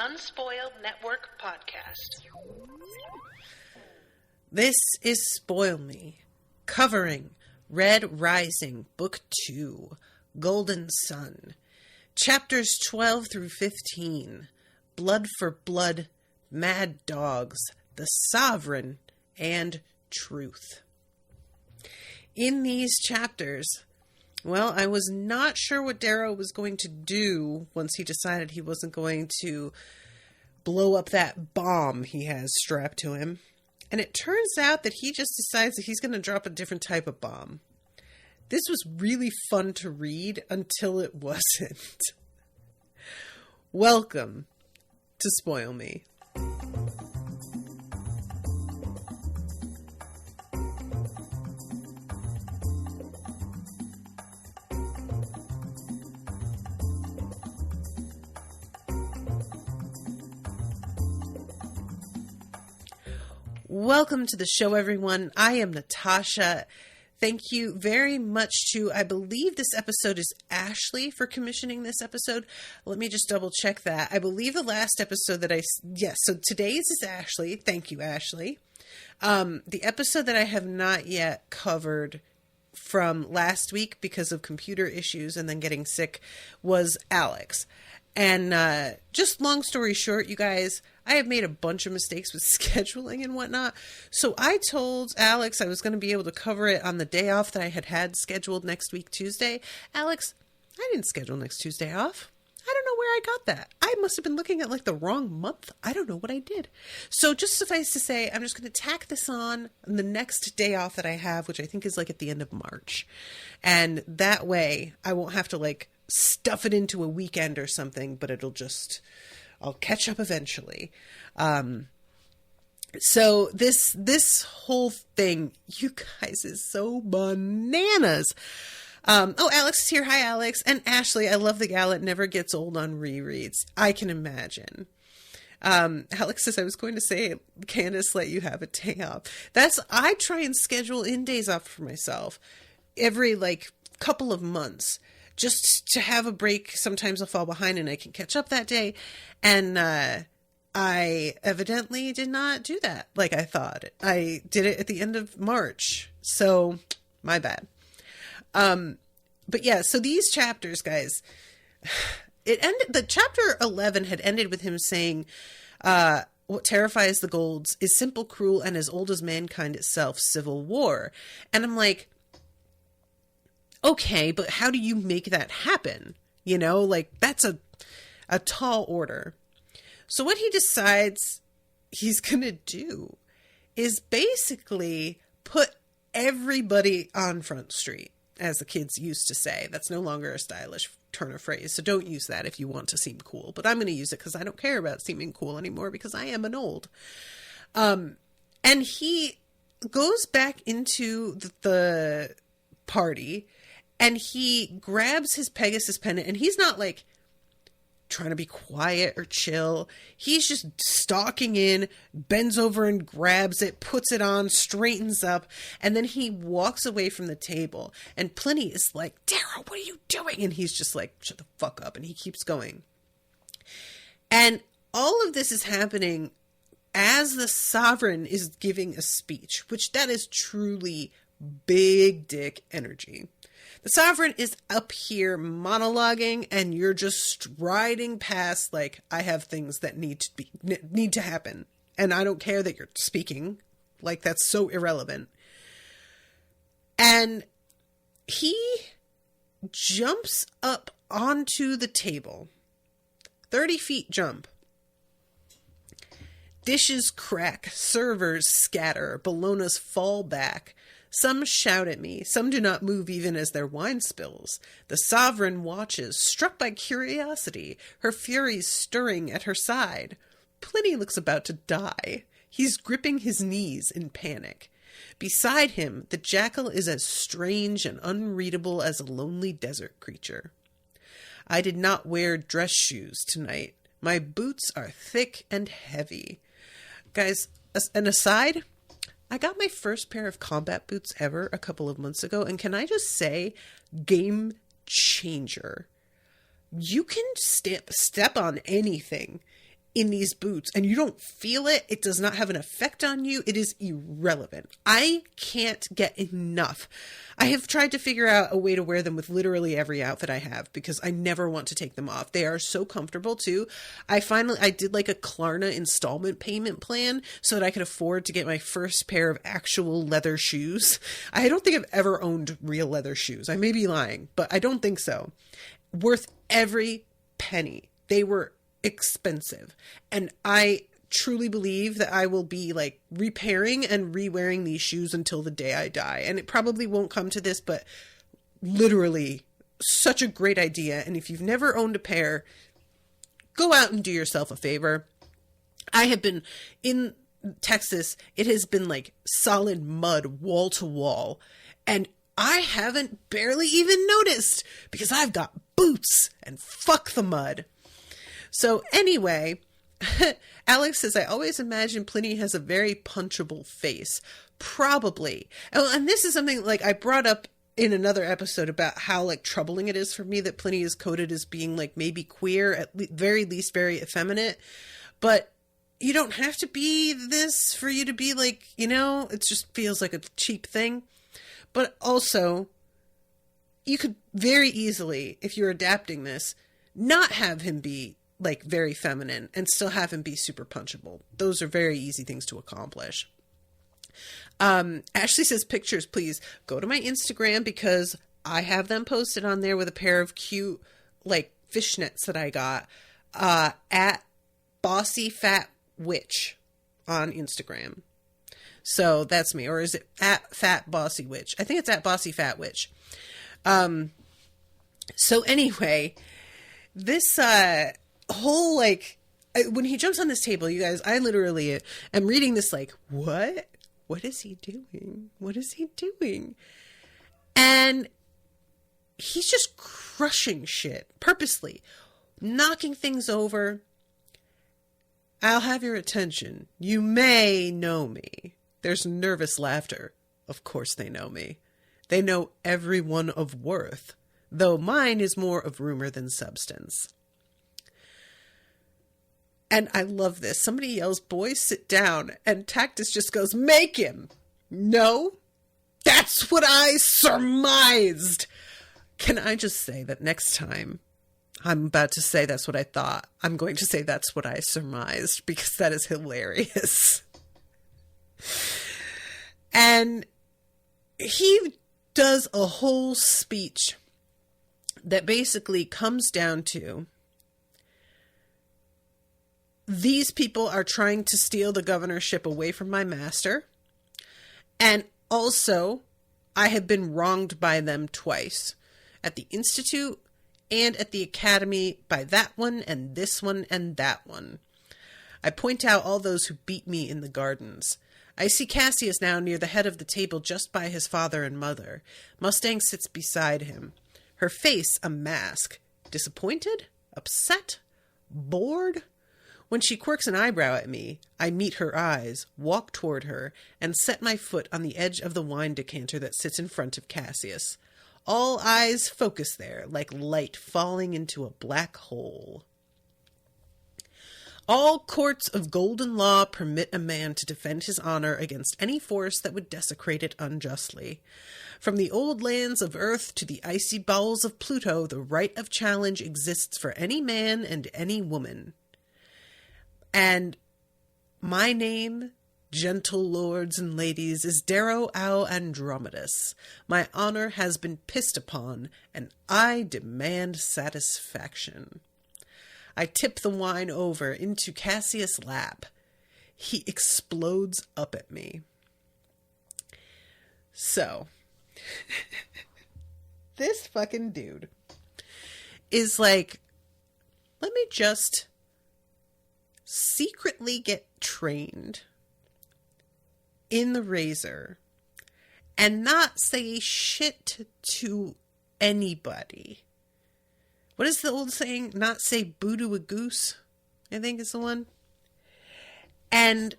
Unspoiled Network podcast. This is Spoil Me, covering Red Rising, Book 2, Golden Sun, Chapters 12 through 15, Blood for Blood, Mad Dogs, The Sovereign, and Truth. In these chapters, well, I was not sure what Darrow was going to do once he decided he wasn't going to blow up that bomb he has strapped to him. And it turns out that he just decides that he's going to drop a different type of bomb. This was really fun to read until it wasn't. Welcome to Spoil Me. Welcome to the show, everyone. I am Natasha. Thank you very much to, I believe this episode is Ashley for commissioning this episode. Let me just double check that. I believe the last episode that so today's is Ashley. Thank you, Ashley. The episode that I have not yet covered from last week because of computer issues and then getting sick was Alex. And just long story short, you guys, I have made a bunch of mistakes with scheduling and whatnot. So I told Alex I was going to be able to cover it on the day off that I had scheduled next week, Tuesday. Alex, I didn't schedule next Tuesday off. I don't know where I got that. I must have been looking at like the wrong month. I don't know what I did. So just suffice to say, I'm just going to tack this on the next day off that I have, which I think is like at the end of March. And that way I won't have to like stuff it into a weekend or something, but I'll catch up eventually. So this whole thing, you guys, is so bananas. Alex is here. Hi, Alex. And Ashley, I love the gal. It never gets old on rereads. I can imagine. Alex says, I was going to say, Candace let you have a day off. I try and schedule in days off for myself every like couple of months. Just to have a break. Sometimes I'll fall behind and I can catch up that day. And I evidently did not do that like I thought. I did it at the end of March. So, my bad. But yeah, so these chapters, guys, the chapter 11 had ended with him saying, what terrifies the Golds is simple, cruel, and as old as mankind itself, civil war. And I'm like, okay, but how do you make that happen? You know, like that's a tall order. So what he decides he's going to do is basically put everybody on Front Street, as the kids used to say. That's no longer a stylish turn of phrase. So don't use that if you want to seem cool, but I'm going to use it because I don't care about seeming cool anymore because I am an old. And he goes back into the party and he grabs his Pegasus pendant, and he's not like trying to be quiet or chill. He's just stalking in, bends over and grabs it, puts it on, straightens up, and then he walks away from the table. And Pliny is like, Darrow, what are you doing? And he's just like, shut the fuck up. And he keeps going. And all of this is happening as the Sovereign is giving a speech, which that is truly big dick energy. The Sovereign is up here monologuing and you're just striding past like, I have things that need to happen. And I don't care that you're speaking. Like, that's so irrelevant. And he jumps up onto the table. 30 feet jump. Dishes crack, servers scatter, Bolognas fall back. Some shout at me, some do not move even as their wine spills. The Sovereign watches, struck by curiosity, her furies stirring at her side. Pliny looks about to die. He's gripping his knees in panic. Beside him, the jackal is as strange and unreadable as a lonely desert creature. I did not wear dress shoes tonight. My boots are thick and heavy. Guys, an aside, I got my first pair of combat boots ever a couple of months ago, and can I just say, game changer. You can step on anything in these boots and you don't feel it, it does not have an effect on you, it is irrelevant. I can't get enough. I have tried to figure out a way to wear them with literally every outfit I have because I never want to take them off. They are so comfortable too. I did like a Klarna installment payment plan so that I could afford to get my first pair of actual leather shoes. I don't think I've ever owned real leather shoes. I may be lying, but I don't think so. Worth every penny. They were expensive. And I truly believe that I will be like repairing and re-wearing these shoes until the day I die. And it probably won't come to this, but literally such a great idea. And if you've never owned a pair, go out and do yourself a favor. I have been in Texas. It has been like solid mud wall to wall. And I haven't barely even noticed because I've got boots and fuck the mud. So anyway, Alex says, I always imagine Pliny has a very punchable face. Probably. And this is something like I brought up in another episode about how like troubling it is for me that Pliny is coded as being like maybe queer, at very least very effeminate. But you don't have to be this for you to be like, you know, it just feels like a cheap thing. But also, you could very easily, if you're adapting this, not have him be like very feminine and still have him be super punchable. Those are very easy things to accomplish. Ashley says, pictures, please go to my Instagram because I have them posted on there with a pair of cute like fishnets that I got at Bossy Fat Witch on Instagram. So that's me. Or is it at Fat Bossy Witch? I think it's at Bossy Fat Witch. So anyway, this whole like when he jumps on this table, you guys, I literally am reading this like, what is he doing? What is he doing? And he's just crushing shit purposely, knocking things over. I'll have your attention. You may know me. There's nervous laughter. Of course they know me. They know everyone of worth, though mine is more of rumor than substance. And I love this. Somebody yells, boys, sit down. And Tactus just goes, make him. No, that's what I surmised. Can I just say that next time I'm about to say that's what I thought, I'm going to say that's what I surmised, because that is hilarious. And he does a whole speech that basically comes down to these people are trying to steal the governorship away from my master. And also, I have been wronged by them twice. At the Institute and at the Academy by that one and this one and that one. I point out all those who beat me in the gardens. I see Cassius now near the head of the table just by his father and mother. Mustang sits beside him. Her face a mask. Disappointed? Upset? Bored? When she quirks an eyebrow at me, I meet her eyes, walk toward her, and set my foot on the edge of the wine decanter that sits in front of Cassius. All eyes focus there, like light falling into a black hole. All courts of golden law permit a man to defend his honor against any force that would desecrate it unjustly. From the old lands of Earth to the icy bowels of Pluto, the right of challenge exists for any man and any woman. And my name, gentle lords and ladies, is Darrow Au Andromedus. My honor has been pissed upon, and I demand satisfaction. I tip the wine over into Cassius' lap. He explodes up at me. So, this fucking dude is like, let me just secretly get trained in the razor and not say shit to anybody. What is the old saying? Not say boo to a goose, I think is the one. And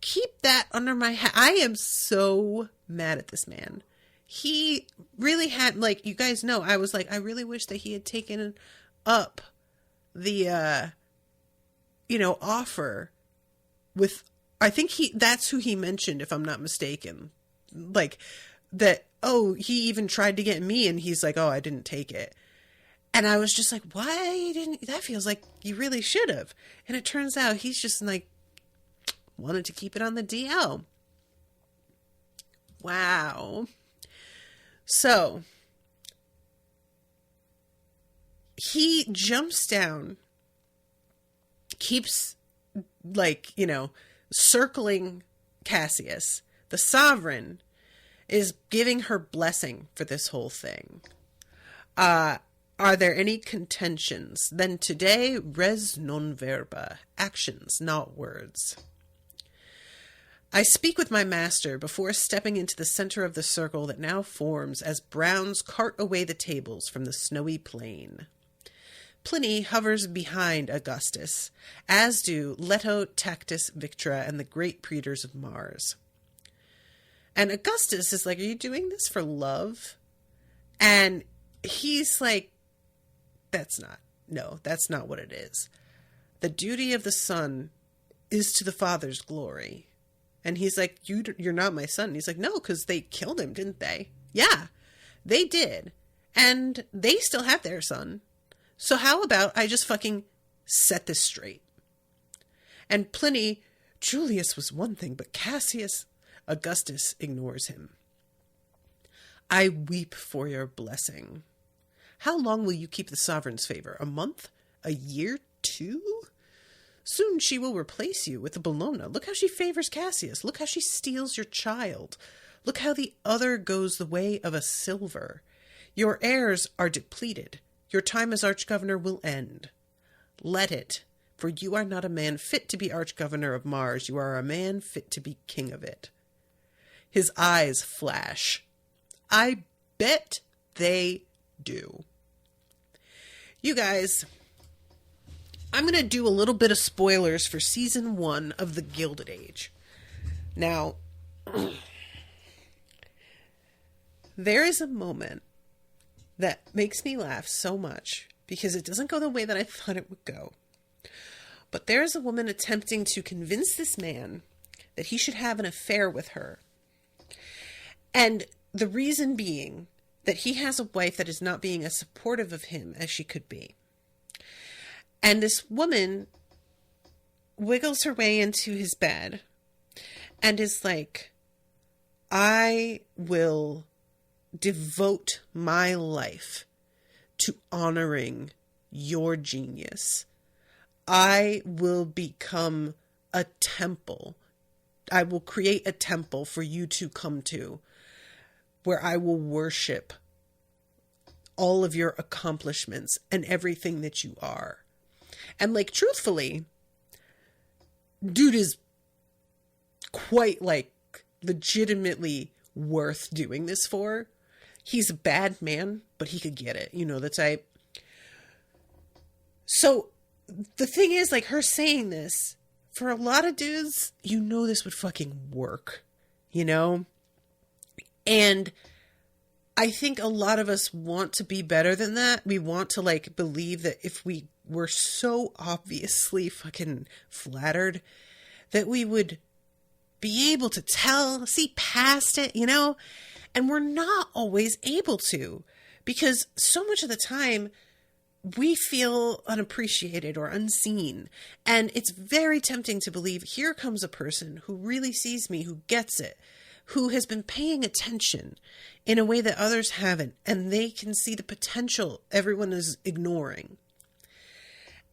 keep that under my hat. I am so mad at this man. He really had, like, you guys know, I was like, I really wish that he had taken up the, offer with, I think that's who he mentioned, if I'm not mistaken. Like that, oh, he even tried to get me and he's like, oh, I didn't take it. And I was just like, why didn't, that feels like you really should have. And it turns out he's just like, wanted to keep it on the DL. Wow. So he jumps down, keeps circling Cassius. The sovereign is giving her blessing for this whole thing. Are there any contentions? Then today, res non verba, actions, not words. I speak with my master before stepping into the center of the circle that now forms as Browns cart away the tables from the snowy plain. Pliny hovers behind Augustus, as do Leto, Tactus, Victra, and the great praetors of Mars. And Augustus is like, are you doing this for love? And he's like, that's not what it is. The duty of the son is to the father's glory. And he's like, you're not my son. And he's like, no, because they killed him, didn't they? Yeah, they did. And they still have their son. So how about I just fucking set this straight? And Pliny, Julius was one thing, but Cassius, Augustus ignores him. I weep for your blessing. How long will you keep the sovereign's favor? A month? A year? 2? Soon she will replace you with the Bellona. Look how she favors Cassius. Look how she steals your child. Look how the other goes the way of a silver. Your heirs are depleted. Your time as archgovernor will end. Let it, for you are not a man fit to be archgovernor of Mars. You are a man fit to be king of it. His eyes flash. I bet they do. You guys, I'm going to do a little bit of spoilers for season 1 of The Gilded Age. Now, there is a moment that makes me laugh so much because it doesn't go the way that I thought it would go. But there is a woman attempting to convince this man that he should have an affair with her. And the reason being that he has a wife that is not being as supportive of him as she could be. And this woman wiggles her way into his bed and is like, I will devote my life to honoring your genius. I will become a temple. I will create a temple for you to come to, where I will worship all of your accomplishments and everything that you are. And like, truthfully, dude is quite like legitimately worth doing this for. He's a bad man, but he could get it. You know the type. So the thing is, like, her saying this, for a lot of dudes, this would fucking work, And I think a lot of us want to be better than that. We want to like believe that if we were so obviously fucking flattered that we would be able to see past it, and we're not always able to, because so much of the time we feel unappreciated or unseen. And it's very tempting to believe, here comes a person who really sees me, who gets it, who has been paying attention in a way that others haven't, and they can see the potential everyone is ignoring.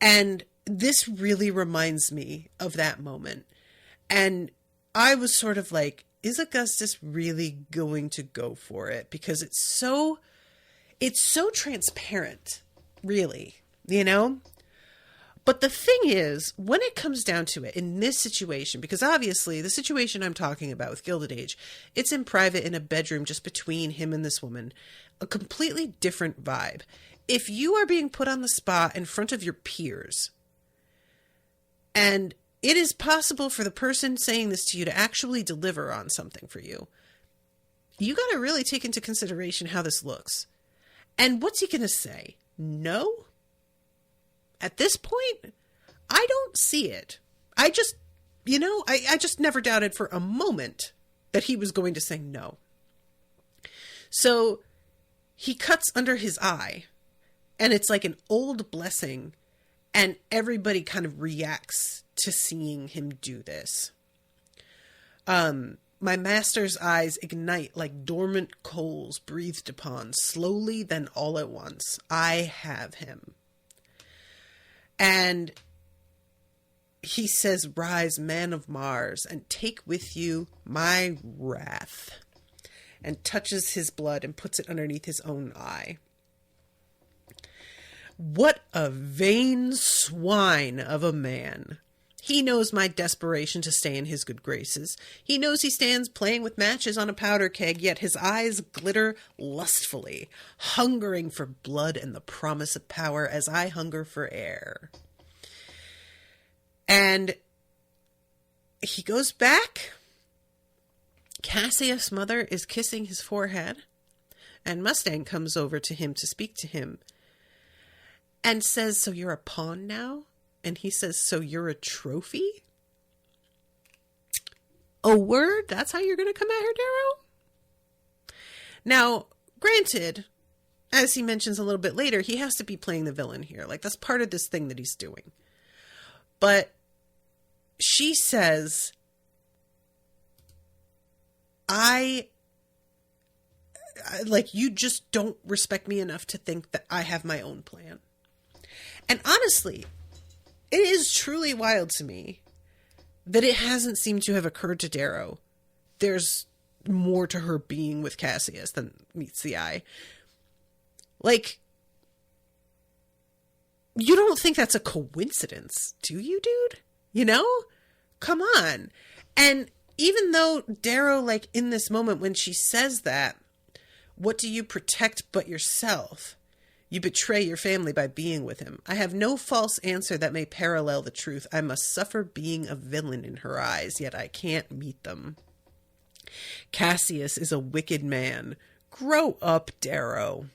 And this really reminds me of that moment. And I was sort of like, is Augustus really going to go for it? Because it's so transparent, really, But the thing is, when it comes down to it, in this situation, because obviously the situation I'm talking about with Gilded Age, it's in private in a bedroom just between him and this woman, a completely different vibe. If you are being put on the spot in front of your peers, and it is possible for the person saying this to you to actually deliver on something for you, you got to really take into consideration how this looks. And what's he going to say? No? At this point, I don't see it. I just, I just never doubted for a moment that he was going to say no. So he cuts under his eye, and it's like an old blessing, and everybody kind of reacts to seeing him do this. My master's eyes ignite like dormant coals breathed upon, slowly then all at once. I have him. And he says, rise, man of Mars, and take with you my wrath. And touches his blood and puts it underneath his own eye. What a vain swine of a man. He knows my desperation to stay in his good graces. He knows he stands playing with matches on a powder keg, yet his eyes glitter lustfully, hungering for blood and the promise of power as I hunger for air. And he goes back. Cassius' mother is kissing his forehead, and Mustang comes over to him to speak to him and says, so you're a pawn now? And he says, so you're a trophy? A word? That's how you're going to come at her, Darrow? Now, granted, as he mentions a little bit later, he has to be playing the villain here. Like, that's part of this thing that he's doing. But she says, you just don't respect me enough to think that I have my own plan. And honestly, it is truly wild to me that it hasn't seemed to have occurred to Darrow. There's more to her being with Cassius than meets the eye. Like, you don't think that's a coincidence, do you, dude? You know? Come on. And even though Darrow, like, in this moment when she says that, what do you protect but yourself? You betray your family by being with him. I have no false answer that may parallel the truth. I must suffer being a villain in her eyes, yet I can't meet them. Cassius is a wicked man. Grow up, Darrow.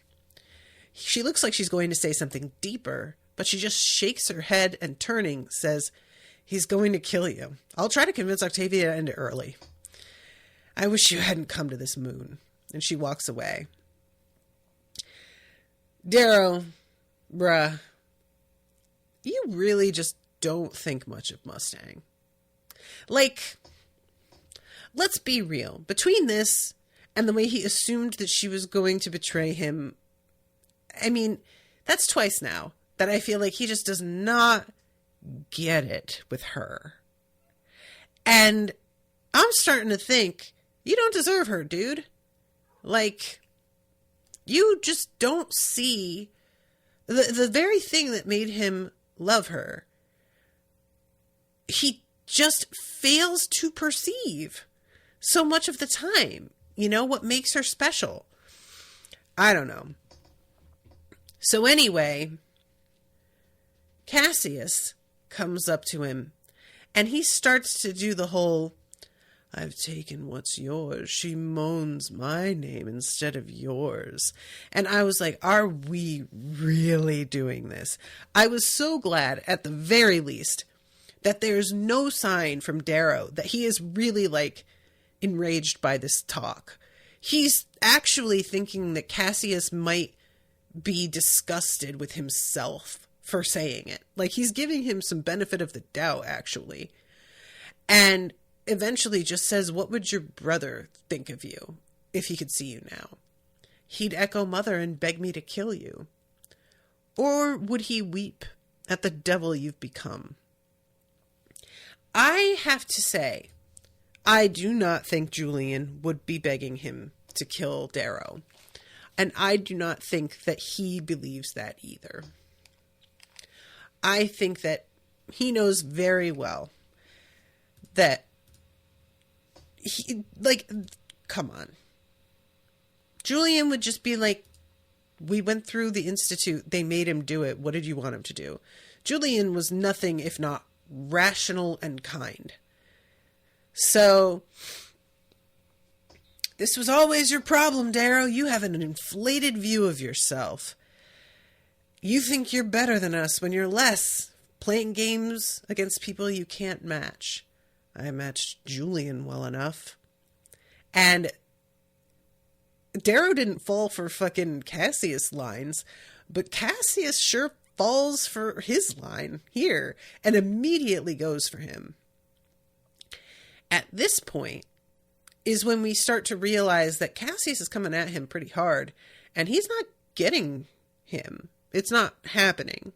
She looks like she's going to say something deeper, but she just shakes her head and turning, says, he's going to kill you. I'll try to convince Octavia to end it early. I wish you hadn't come to this moon. And she walks away. Darrow, bruh, you really just don't think much of Mustang. Like, let's be real. Between this and the way he assumed that she was going to betray him, I mean, that's twice now that I feel like he just does not get it with her. And I'm starting to think, you don't deserve her, dude. Like, you just don't see the very thing that made him love her. He just fails to perceive so much of the time, what makes her special. I don't know. So anyway, Cassius comes up to him and he starts to do the whole, I've taken what's yours. She moans my name instead of yours. And I was like, are we really doing this? I was so glad, at the very least, that there's no sign from Darrow that he is really, like, enraged by this talk. He's actually thinking that Cassius might be disgusted with himself for saying it. Like, he's giving him some benefit of the doubt, actually. And eventually just says, what would your brother think of you if he could see you now? He'd echo mother and beg me to kill you. Or would he weep at the devil you've become? I have to say, I do not think Julian would be begging him to kill Darrow. And I do not think that he believes that either. I think that he knows very well that come on. Julian would just be like, we went through the Institute. They made him do it. What did you want him to do? Julian was nothing if not rational and kind. So, this was always your problem, Darrow. You have an inflated view of yourself. You think you're better than us when you're less. playing games against people you can't match. I matched Julian well enough. And Darrow didn't fall for fucking Cassius lines, but Cassius sure falls for his line here and immediately goes for him. At this point is when we start to realize that Cassius is coming at him pretty hard, and he's not getting him. It's not happening.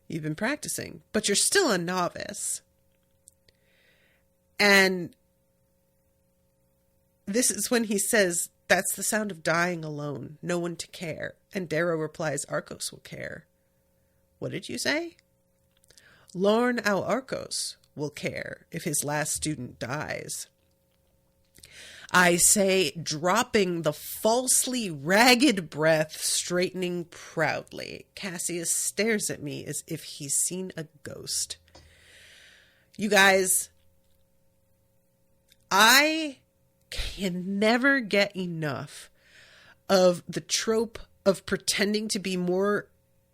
You've been practicing, but you're still a novice. And this is when he says, "That's the sound of dying alone, no one to care." And Darrow replies, "Arcos will care." What did you say? "Lorn au Arcos will care if his last student dies." I say, dropping the falsely ragged breath, straightening proudly. Cassius stares at me as if he's seen a ghost. You guys, I can never get enough of the trope of pretending to be more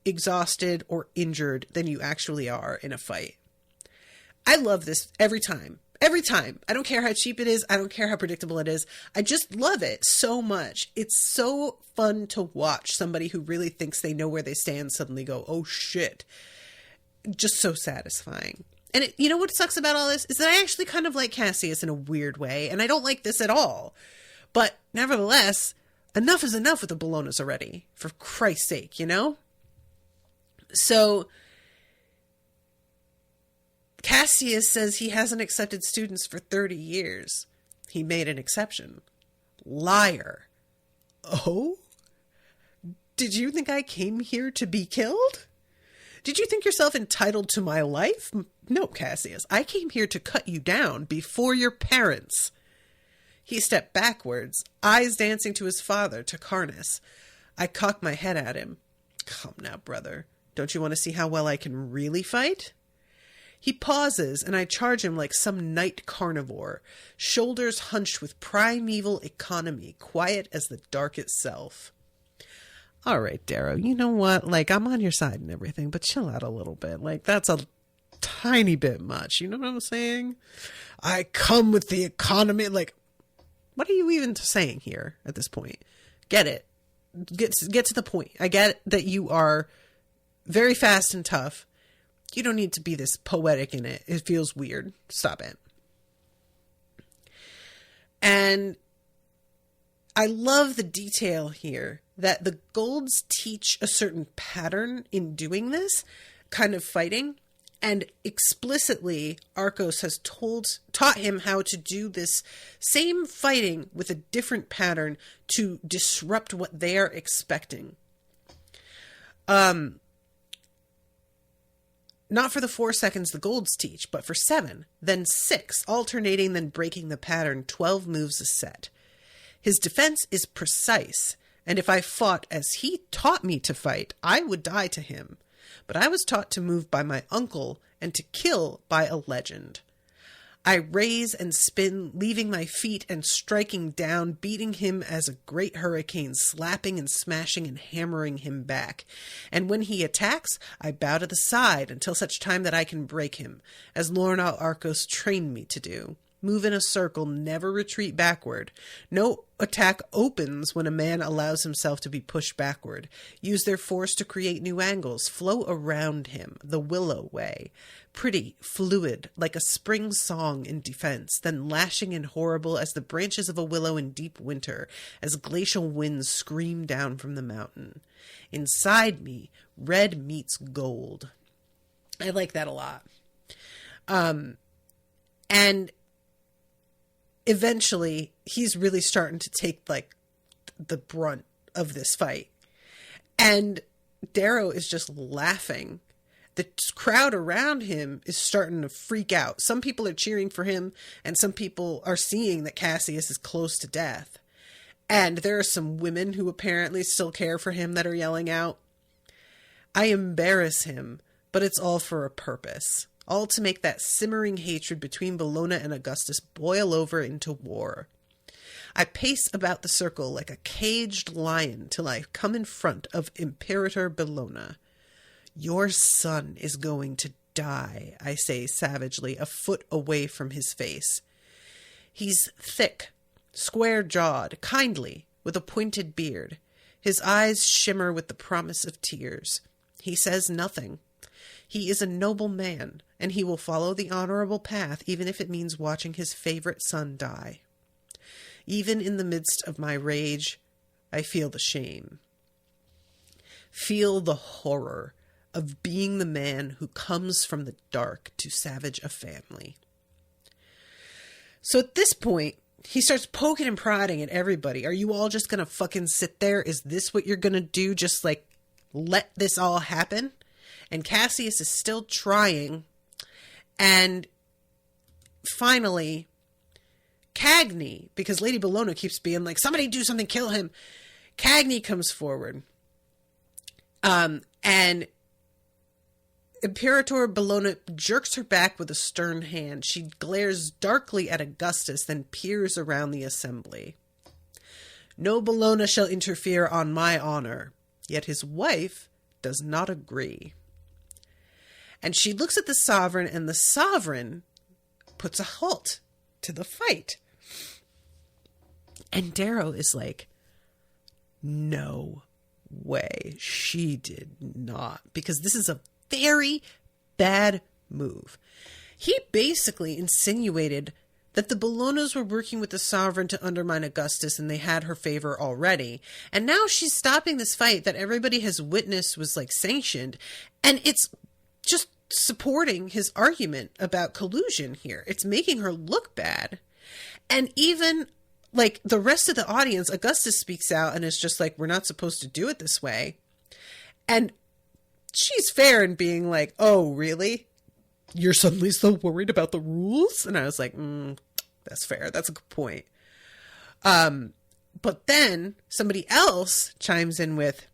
exhausted or injured than you actually are in a fight. I love this every time. Every time. I don't care how cheap it is. I don't care how predictable it is. I just love it so much. It's so fun to watch somebody who really thinks they know where they stand suddenly go, "Oh shit." Just so satisfying. And you know what sucks about all this is that I actually kind of like Cassius in a weird way, and I don't like this at all. But nevertheless, enough is enough with the Bolognas already. For Christ's sake, you know? So Cassius says he hasn't accepted students for 30 years. He made an exception. Liar. Oh? Did you think I came here to be killed? Did you think yourself entitled to my life? No, Cassius. I came here to cut you down before your parents. He stepped backwards, eyes dancing to his father, to Carnus. I cocked my head at him. Come now, brother. Don't you want to see how well I can really fight? He pauses, and I charge him like some night carnivore, shoulders hunched with primeval economy, quiet as the dark itself. All right, Darrow, you know what? Like, I'm on your side and everything, but chill out a little bit. Like, that's a tiny bit much. You know what I'm saying? I come with the economy. Like, what are you even saying here at this point? Get it. Get to the point. I get that you are very fast and tough. You don't need to be this poetic in it. It feels weird. Stop it. And I love the detail here that the Golds teach a certain pattern in doing this kind of fighting. And explicitly, Arcos has taught him how to do this same fighting with a different pattern to disrupt what they are expecting. Not for the 4 seconds the Golds teach, but for 7, then 6, alternating, then breaking the pattern, 12 moves a set. His defense is precise, and if I fought as he taught me to fight, I would die to him. But I was taught to move by my uncle and to kill by a legend. I raise and spin, leaving my feet and striking down, beating him as a great hurricane, slapping and smashing and hammering him back. And when he attacks, I bow to the side until such time that I can break him, as Lorna Arcos trained me to do. Move in a circle, never retreat backward. No attack opens when a man allows himself to be pushed backward. Use their force to create new angles. Flow around him, the willow way. Pretty, fluid, like a spring song in defense, then lashing and horrible as the branches of a willow in deep winter, as glacial winds scream down from the mountain. Inside me, red meets gold. I like that a lot. And eventually, he's really starting to take, like, the brunt of this fight. And Darrow is just laughing. The crowd around him is starting to freak out. Some people are cheering for him, and some people are seeing that Cassius is close to death. And there are some women who apparently still care for him that are yelling out. I embarrass him, but it's all for a purpose. All to make that simmering hatred between Bologna and Augustus boil over into war. I pace about the circle like a caged lion till I come in front of Imperator Bologna. Your son is going to die, I say savagely, a foot away from his face. He's thick, square-jawed, kindly, with a pointed beard. His eyes shimmer with the promise of tears. He says nothing. He is a noble man, and he will follow the honorable path, even if it means watching his favorite son die. Even in the midst of my rage, I feel the shame. Feel the horror of being the man who comes from the dark to savage a family. So at this point, he starts poking and prodding at everybody. Are you all just going to fucking sit there? Is this what you're going to do? Just like let this all happen? And Cassius is still trying. And finally, Cagney, because Lady Bologna keeps being like, somebody do something, kill him. Cagney comes forward. And Imperator Bologna jerks her back with a stern hand. She glares darkly at Augustus, then peers around the assembly. No Bologna shall interfere on my honor. Yet his wife does not agree. And she looks at the sovereign, and the sovereign puts a halt to the fight. And Darrow is like, no way. She did not. Because this is a very bad move. He basically insinuated that the Bolognas were working with the sovereign to undermine Augustus, and they had her favor already. And now she's stopping this fight that everybody has witnessed was like sanctioned. And it's just supporting his argument about collusion here. It's making her look bad. And even like the rest of the audience, Augustus speaks out and is just like, we're not supposed to do it this way. And she's fair in being like, oh, really? You're suddenly so worried about the rules? And I was like, that's fair. That's a good point. But then somebody else chimes in with,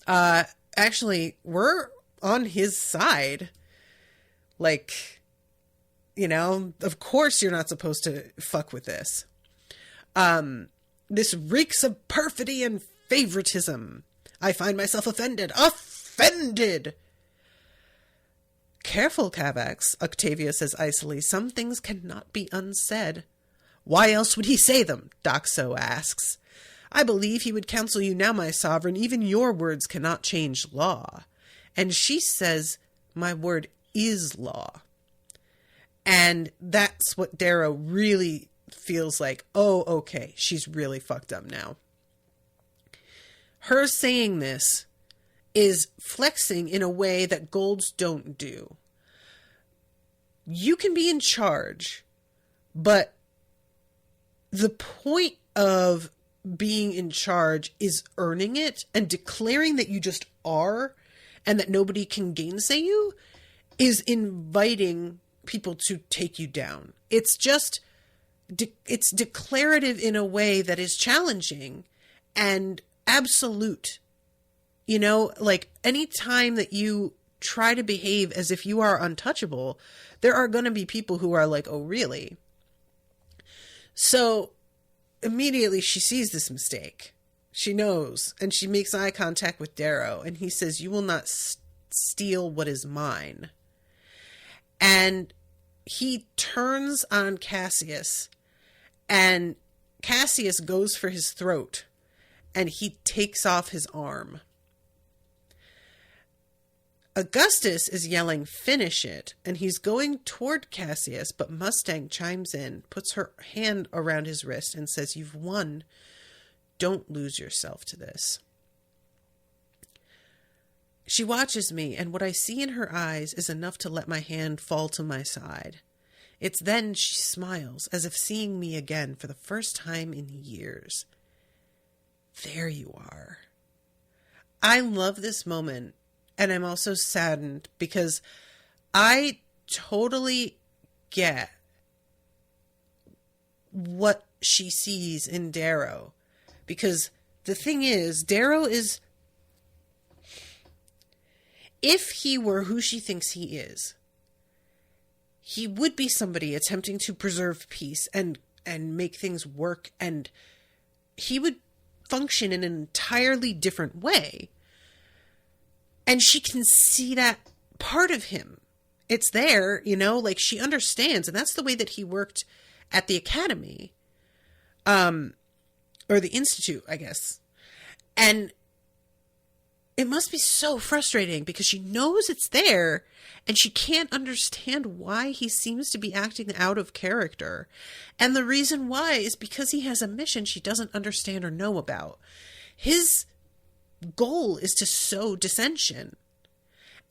actually, we're on his side. Like, you know, of course you're not supposed to fuck with this. This reeks of perfidy and favoritism. I find myself offended. Offended! Careful, Cavax, Octavia says icily. Some things cannot be unsaid. Why else would he say them? Doxo asks. I believe he would counsel you now, my sovereign. Even your words cannot change law. And she says, my word is law. And that's what Darrow really feels like, oh, okay, she's really fucked up now. Her saying this is flexing in a way that golds don't do. You can be in charge, but the point of being in charge is earning it and declaring that you just are and that nobody can gainsay you is inviting people to take you down. It's just, it's declarative in a way that is challenging and absolute. You know, like any time that you try to behave as if you are untouchable, there are going to be people who are like, oh, really? So immediately she sees this mistake. She knows, and she makes eye contact with Darrow, and he says, you will not steal what is mine. And he turns on Cassius, and Cassius goes for his throat, and he takes off his arm. Augustus is yelling, finish it, and he's going toward Cassius, but Mustang chimes in, puts her hand around his wrist, and says, you've won. Don't lose yourself to this. She watches me, and what I see in her eyes is enough to let my hand fall to my side. It's then she smiles, as if seeing me again for the first time in years. There you are. I love this moment, and I'm also saddened because I totally get what she sees in Darrow. Because the thing is, Darrow is, if he were who she thinks he is, he would be somebody attempting to preserve peace and make things work, and he would function in an entirely different way. And she can see that part of him. It's there, you know, like she understands. And that's the way that he worked at the academy. Or the institute, I guess. And it must be so frustrating because she knows it's there and she can't understand why he seems to be acting out of character. And the reason why is because he has a mission she doesn't understand or know about. His goal is to sow dissension.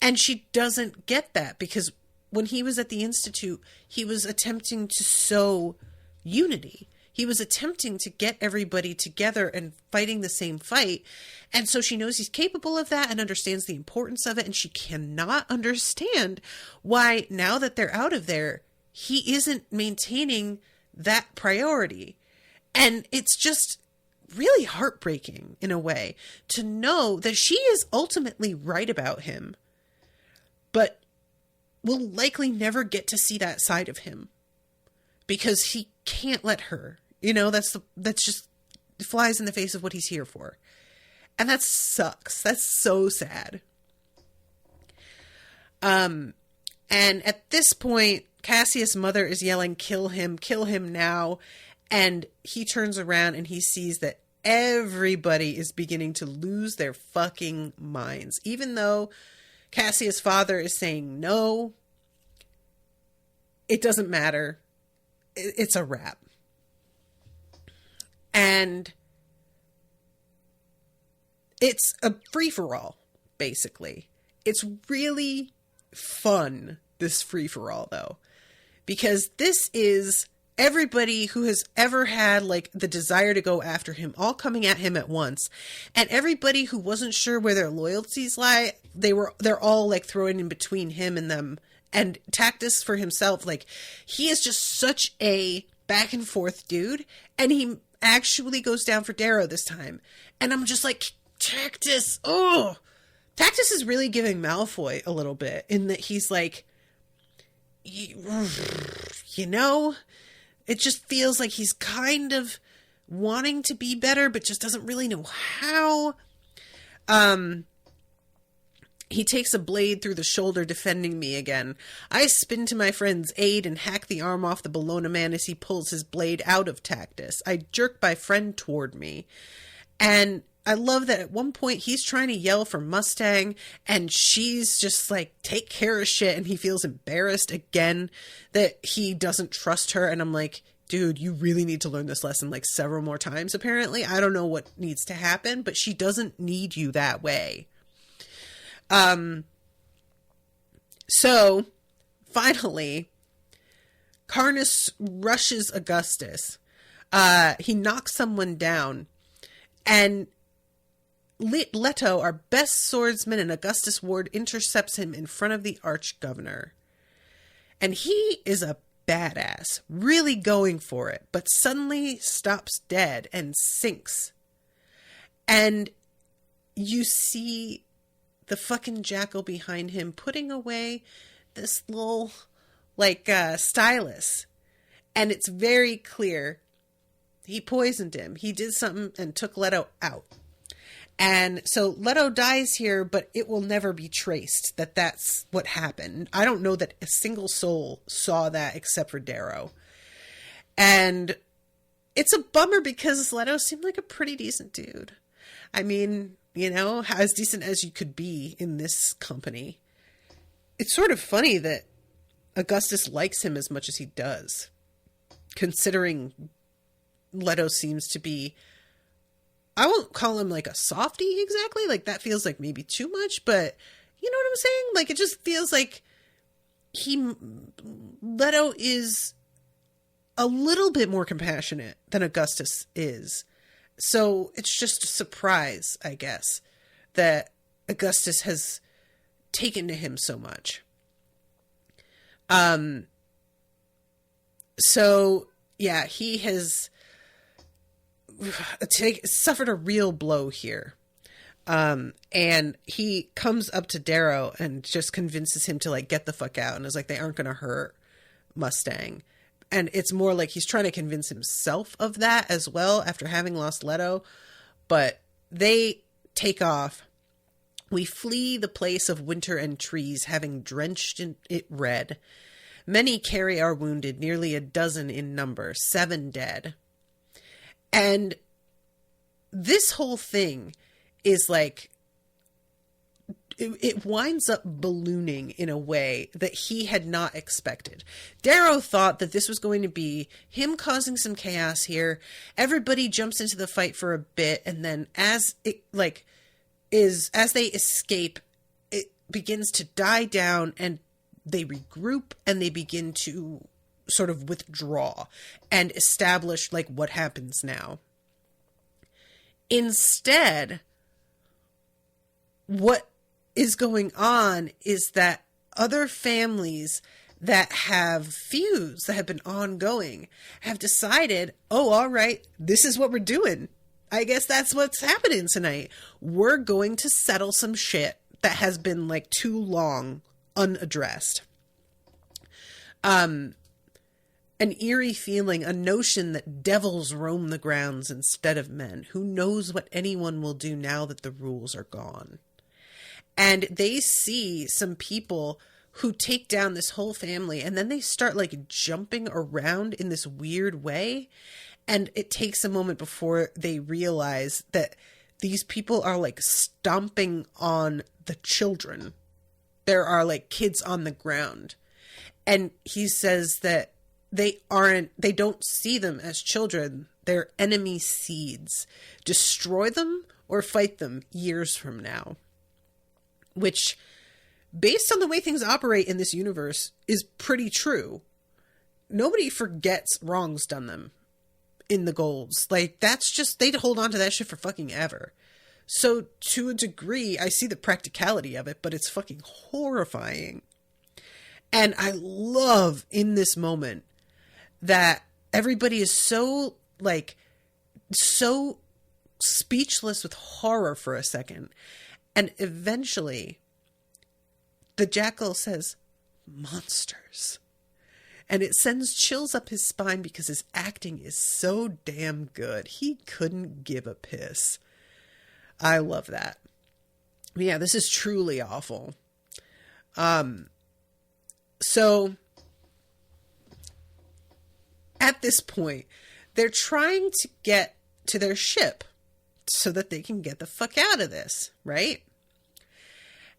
And she doesn't get that because when he was at the institute, he was attempting to sow unity. He was attempting to get everybody together and fighting the same fight. And so she knows he's capable of that and understands the importance of it. And she cannot understand why, now that they're out of there, he isn't maintaining that priority. And it's just really heartbreaking in a way to know that she is ultimately right about him, but will likely never get to see that side of him because he can't let her. You know, that's just flies in the face of what he's here for. And that sucks. That's so sad. And at this point, Cassius' mother is yelling, kill him now. And he turns around and he sees that everybody is beginning to lose their fucking minds. Even though Cassius' father is saying no, it doesn't matter. It's a wrap. And it's a free-for-all, basically. It's really fun, this free-for-all, though. Because this is everybody who has ever had, like, the desire to go after him, all coming at him at once. And everybody who wasn't sure where their loyalties lie, they're all, like, throwing in between him and them. And Tactus for himself, like, he is just such a back-and-forth dude. And he actually goes down for Darrow this time. And I'm just like, Tactus, oh! Tactus is really giving Malfoy a little bit in that he's like, you know, it just feels like he's kind of wanting to be better, but just doesn't really know how. He takes a blade through the shoulder, defending me again. I spin to my friend's aid and hack the arm off the Bologna man as he pulls his blade out of Tactus. I jerk my friend toward me. And I love that at one point he's trying to yell for Mustang and she's just like, take care of shit. And he feels embarrassed again that he doesn't trust her. And I'm like, dude, you really need to learn this lesson like several more times, apparently. I don't know what needs to happen, but she doesn't need you that way. So finally, Carnus rushes Augustus. He knocks someone down, and Leto, our best swordsman and Augustus ward, intercepts him in front of the arch-governor. And he is a badass, really going for it, but suddenly stops dead and sinks. And you see the fucking jackal behind him putting away this little, like, stylus. And it's very clear he poisoned him. He did something and took Leto out. And so Leto dies here, but it will never be traced that that's what happened. I don't know that a single soul saw that except for Darrow. And it's a bummer because Leto seemed like a pretty decent dude. I mean, you know, as decent as you could be in this company. It's sort of funny that Augustus likes him as much as he does, considering Leto seems to be, I won't call him like a softie exactly, like that feels like maybe too much, but you know what I'm saying? Like it just feels like Leto is a little bit more compassionate than Augustus is. So it's just a surprise, I guess, that Augustus has taken to him so much. So yeah, he has suffered a real blow here. And he comes up to Darrow and just convinces him to like get the fuck out, and is like, they aren't going to hurt Mustang. And it's more like he's trying to convince himself of that as well after having lost Leto. But they take off We flee the place of winter and trees, having drenched in it red. Many carry our wounded, nearly a dozen in number, 7 dead. And this whole thing is like, it winds up ballooning in a way that he had not expected. Darrow thought that this was going to be him causing some chaos here. Everybody jumps into the fight for a bit, and then as they escape, it begins to die down, and they regroup and they begin to sort of withdraw and establish like what happens now. Instead, what is going on is that other families that have feuds that have been ongoing have decided, oh, all right, this is what we're doing. I guess that's what's happening tonight. We're going to settle some shit that has been like too long unaddressed. An eerie feeling, a notion that devils roam the grounds instead of men. Who knows what anyone will do now that the rules are gone? And they see some people who take down this whole family, and then they start like jumping around in this weird way. And it takes a moment before they realize that these people are like stomping on the children. There are like kids on the ground. And he says that they don't see them as children. They're enemy seeds. Destroy them or fight them years from now. Which, based on the way things operate in this universe, is pretty true. Nobody forgets wrongs done them in the Golds. Like, that's just, they hold on to that shit for fucking ever. So, to a degree, I see the practicality of it, but it's fucking horrifying. And I love in this moment that everybody is so speechless with horror for a second. And eventually, the jackal says, monsters. And it sends chills up his spine because his acting is so damn good. He couldn't give a piss. I love that. But yeah, this is truly awful. So, at this point, they're trying to get to their ship so that they can get the fuck out of this, right?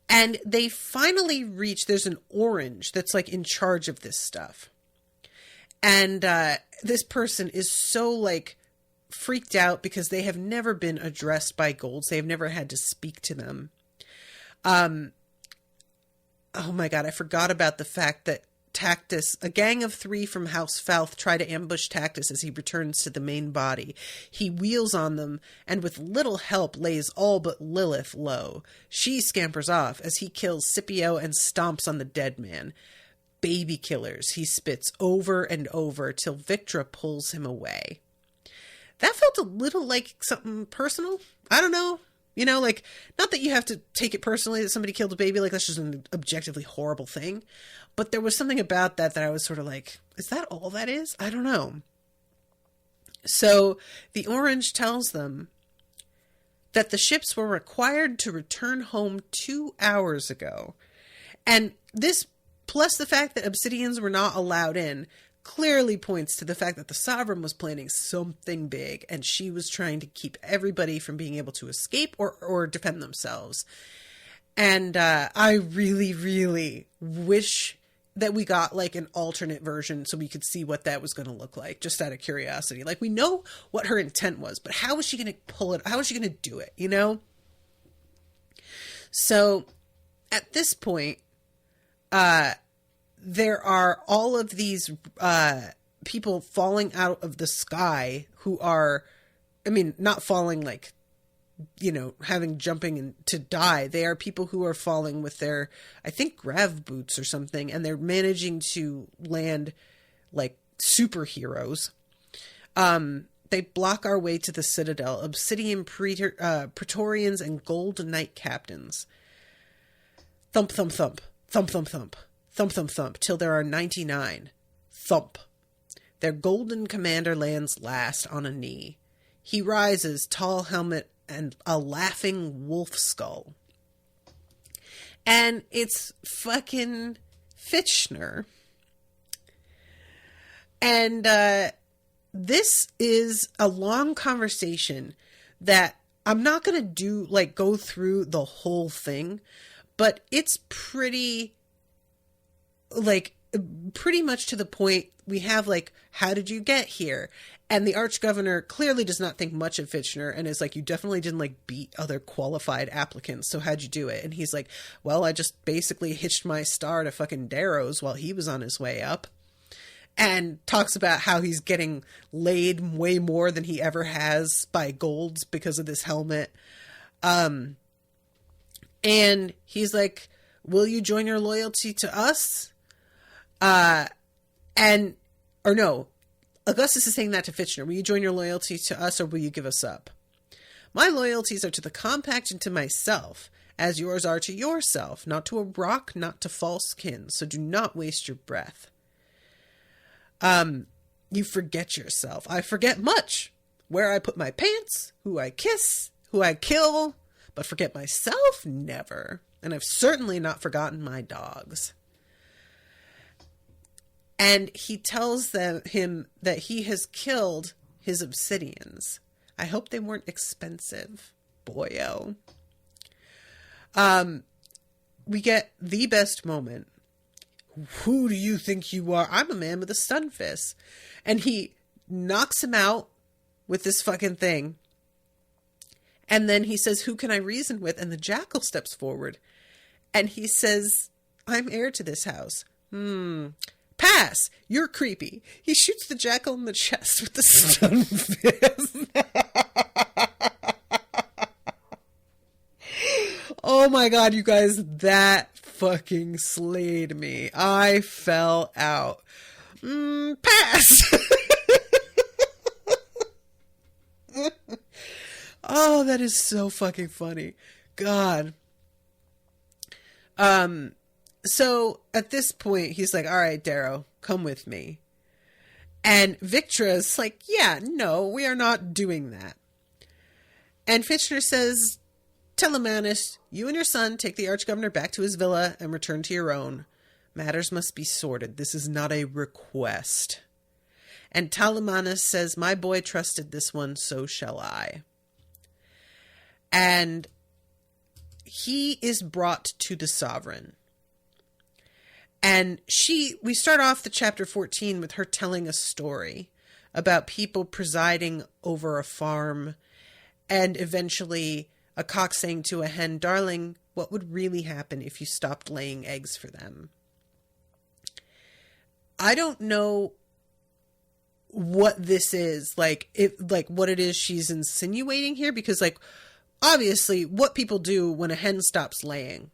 And they finally reach, there's an orange that's like in charge of this stuff. And this person is so like freaked out because they have never been addressed by Golds. They've never had to speak to them. Oh my God, I forgot about the fact that Tactus, a gang of 3 from House Falth, try to ambush Tactus as he returns to the main body. He wheels on them and with little help lays all but Lilith low. She scampers off as he kills Scipio and stomps on the dead man. Baby killers, he spits over and over till Victra pulls him away. That felt a little like something personal. I don't know. You know, like, not that you have to take it personally that somebody killed a baby. Like, that's just an objectively horrible thing. But there was something about that I was sort of like, is that all that is? I don't know. So the orange tells them that the ships were required to return home 2 hours ago. And this, plus the fact that Obsidians were not allowed in, clearly points to the fact that the Sovereign was planning something big, and she was trying to keep everybody from being able to escape or defend themselves. And I really, really wish that we got like an alternate version so we could see what that was going to look like, just out of curiosity. Like, we know what her intent was, but how was she going to pull it? How was she going to do it, you know? So at this point, there are all of these people falling out of the sky who are, I mean, not falling like, you know, jumping and to die. They are people who are falling with their, I think, grav boots or something, and they're managing to land like superheroes. They block our way to the Citadel, Obsidian Praetorians and Gold Knight captains. Thump, thump, thump. Thump, thump, thump. Thump, thump, thump, till there are 99. Thump. Their golden commander lands last on a knee. He rises, tall helmet and a laughing wolf skull. And it's fucking Fitchner. And this is a long conversation that I'm not going to do, like, go through the whole thing, but it's pretty much to the point. We have, like, how did you get here? And the arch-governor clearly does not think much of Fitchner and is like, you definitely didn't, like, beat other qualified applicants, so how'd you do it? And he's like, well, I just basically hitched my star to fucking Darrow's while he was on his way up. And talks about how he's getting laid way more than he ever has by Golds because of this helmet. And he's like, will you join your loyalty to us? Augustus is saying that to Fitchner. Will you join your loyalty to us, or will you give us up? My loyalties are to the compact and to myself, as yours are to yourself, not to a rock, not to false kin. So do not waste your breath. You forget yourself. I forget much. Where I put my pants, who I kiss, who I kill, but forget myself? Never. And I've certainly not forgotten my dogs. And he tells him that he has killed his obsidians. I hope they weren't expensive. Boyo. We get the best moment. Who do you think you are? I'm a man with a stun fist. And he knocks him out with this fucking thing. And then he says, who can I reason with? And the jackal steps forward. And he says, I'm heir to this house. Pass! You're creepy. He shoots the jackal in the chest with the stun fist. Oh my god, you guys, that fucking slayed me. I fell out. Pass! Oh, that is so fucking funny. God. So at this point, he's like, all right, Darrow, come with me. And Victra's like, yeah, no, we are not doing that. And Fitchner says, Telemanus, you and your son take the arch-governor back to his villa and return to your own. Matters must be sorted. This is not a request. And Telemanus says, my boy trusted this one, so shall I. And he is brought to the sovereign. And we start off the chapter 14 with her telling a story about people presiding over a farm, and eventually a cock saying to a hen, darling, what would really happen if you stopped laying eggs for them? I don't know what this is, like what it is she's insinuating here, because, like, obviously what people do when a hen stops laying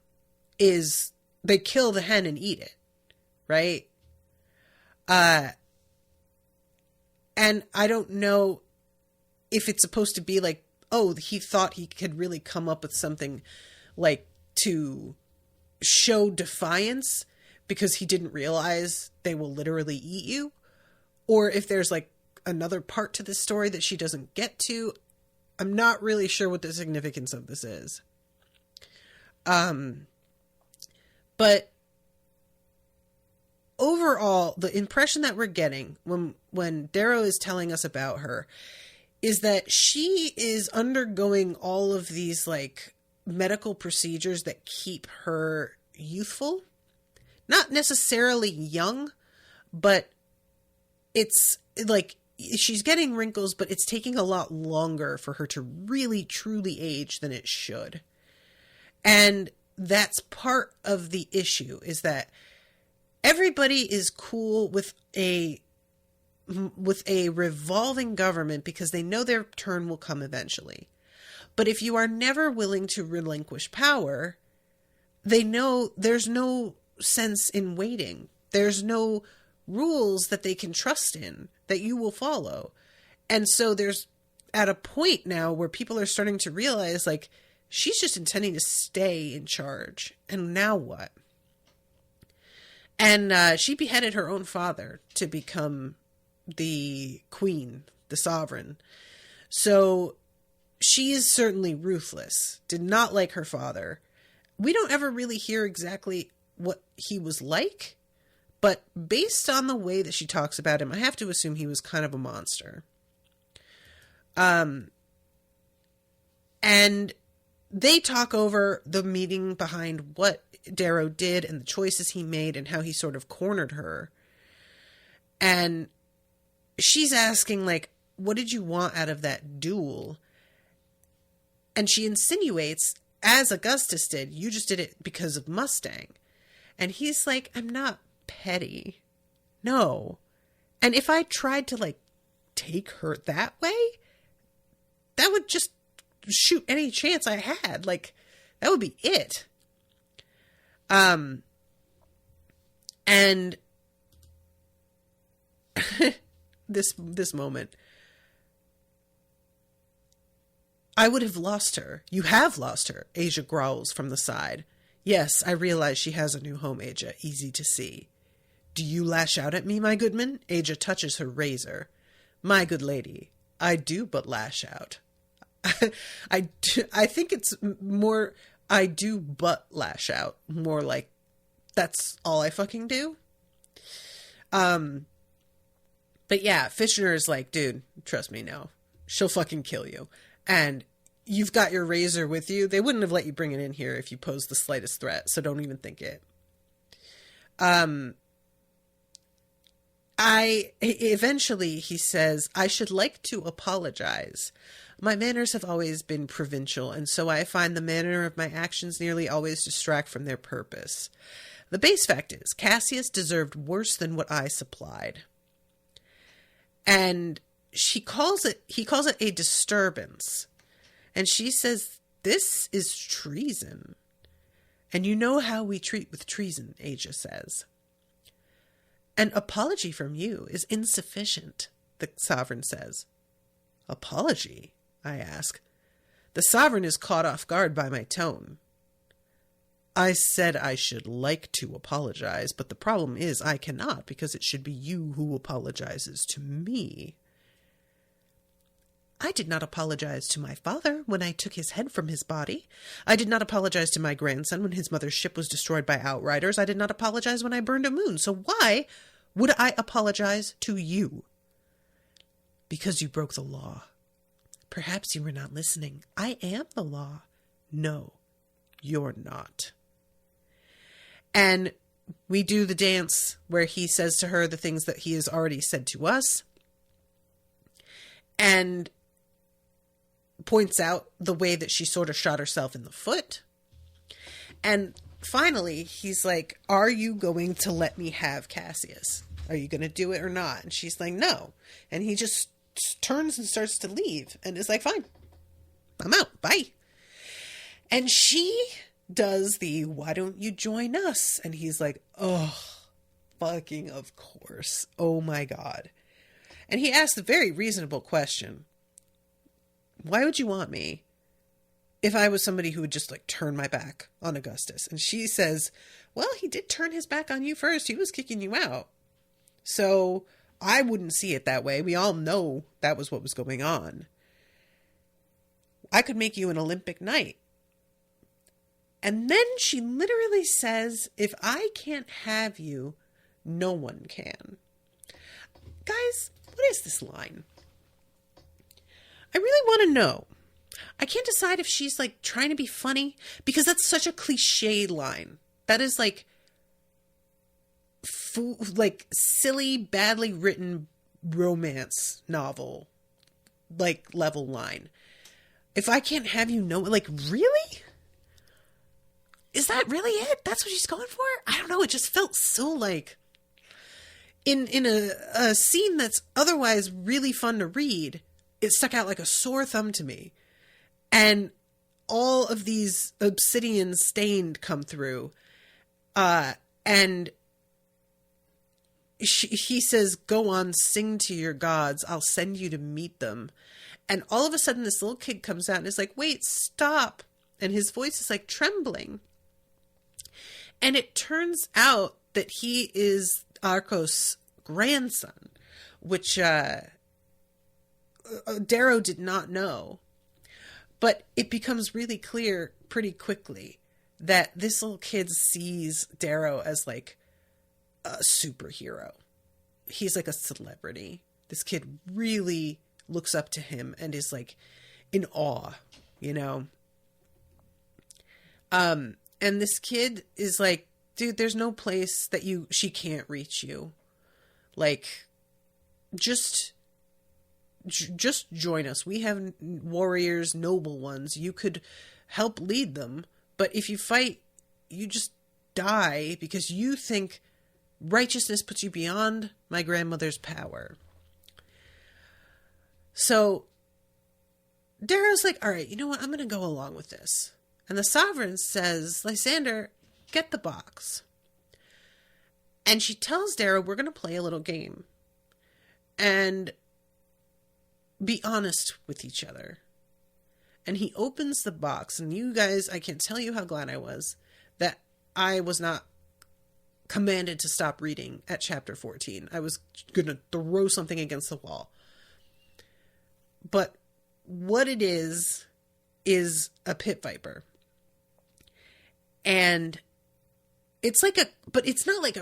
is they kill the hen and eat it, right? And I don't know if it's supposed to be like, oh, he thought he could really come up with something like to show defiance because he didn't realize they will literally eat you. Or if there's like another part to this story that she doesn't get to. I'm not really sure what the significance of this is. But overall, the impression that we're getting when Darrow is telling us about her is that she is undergoing all of these like medical procedures that keep her youthful. Not necessarily young, but it's like she's getting wrinkles, but it's taking a lot longer for her to really truly age than it should. And that's part of the issue, is that everybody is cool with a revolving government because they know their turn will come eventually. But if you are never willing to relinquish power, they know there's no sense in waiting. There's no rules that they can trust in that you will follow. And so there's at a point now where people are starting to realize, like, she's just intending to stay in charge. And now what? And she beheaded her own father to become the queen, the sovereign. So she is certainly ruthless, did not like her father. we don't ever really hear exactly what he was like, but based on the way that she talks about him, I have to assume he was kind of a monster. And they talk over the meaning behind what Darrow did and the choices he made and how he sort of cornered her. And she's asking, like, what did you want out of that duel? And she insinuates, as Augustus did, you just did it because of Mustang. And he's like, I'm not petty. No. And if I tried to, like, take her that way, that would just shoot any chance I had. Like, that would be it. And this moment, I would have lost her. You have lost her, Asia growls from the side. Yes, I realize she has a new home, Asia. Easy to see. Do you lash out at me, my goodman? Asia touches her razor. My good lady, I do but lash out. I think it's more, I do but lash out. More like, that's all I fucking do. But yeah, Fishner is like, dude, trust me, no. She'll fucking kill you. And you've got your razor with you. They wouldn't have let you bring it in here if you posed the slightest threat, so don't even think it. Eventually he says, I should like to apologize. My manners have always been provincial, and so I find the manner of my actions nearly always distract from their purpose. The base fact is, Cassius deserved worse than what I supplied. And he calls it a disturbance. And she says, this is treason. And you know how we treat with treason, Asia says. An apology from you is insufficient, the sovereign says. Apology? I ask. The sovereign is caught off guard by my tone. I said I should like to apologize, but the problem is I cannot, because it should be you who apologizes to me. I did not apologize to my father when I took his head from his body. I did not apologize to my grandson when his mother's ship was destroyed by outriders. I did not apologize when I burned a moon. So why would I apologize to you? Because you broke the law. Perhaps you were not listening. I am the law. No, you're not. And we do the dance where he says to her the things that he has already said to us. And points out the way that she sort of shot herself in the foot. And finally, he's like, are you going to let me have Cassius? Are you going to do it or not? And she's like, no. And he just turns and starts to leave and is like, fine, I'm out. Bye. And she does the, why don't you join us? And he's like, oh, fucking of course. Oh my God. And he asked a very reasonable question. Why would you want me if I was somebody who would just like turn my back on Augustus? And she says, well, he did turn his back on you first. He was kicking you out. So I wouldn't see it that way. We all know that was what was going on. I could make you an Olympic knight. And then she literally says, if I can't have you, no one can. Guys, what is this line? I really want to know. I can't decide if she's like trying to be funny, because that's such a cliche line. That is like silly, badly written romance novel, like level line. If I can't have you, no, like, really? Is that really it? That's what she's going for? I don't know. It just felt so like in a scene that's otherwise really fun to read. It stuck out like a sore thumb to me. And all of these obsidian stained come through. And he says, go on, sing to your gods. I'll send you to meet them. And all of a sudden this little kid comes out and is like, wait, stop. And his voice is like trembling. And it turns out that he is Arcos' grandson, which Darrow did not know. But it becomes really clear pretty quickly that this little kid sees Darrow as like a superhero. He's like a celebrity. This kid really looks up to him and is like in awe, you know? And this kid is like, dude, there's no place that she can't reach you. Like, just join us. We have warriors, noble ones. You could help lead them. But if you fight, you just die because you think righteousness puts you beyond my grandmother's power. So Darrow's like, all right, you know what? I'm going to go along with this. And the Sovereign says, Lysander, get the box. And she tells Darrow, we're going to play a little game. And be honest with each other. And he opens the box. And you guys, I can't tell you how glad I was that I was not commanded to stop reading at chapter 14. I was going to throw something against the wall. But what it is a pit viper. And it's like but it's not like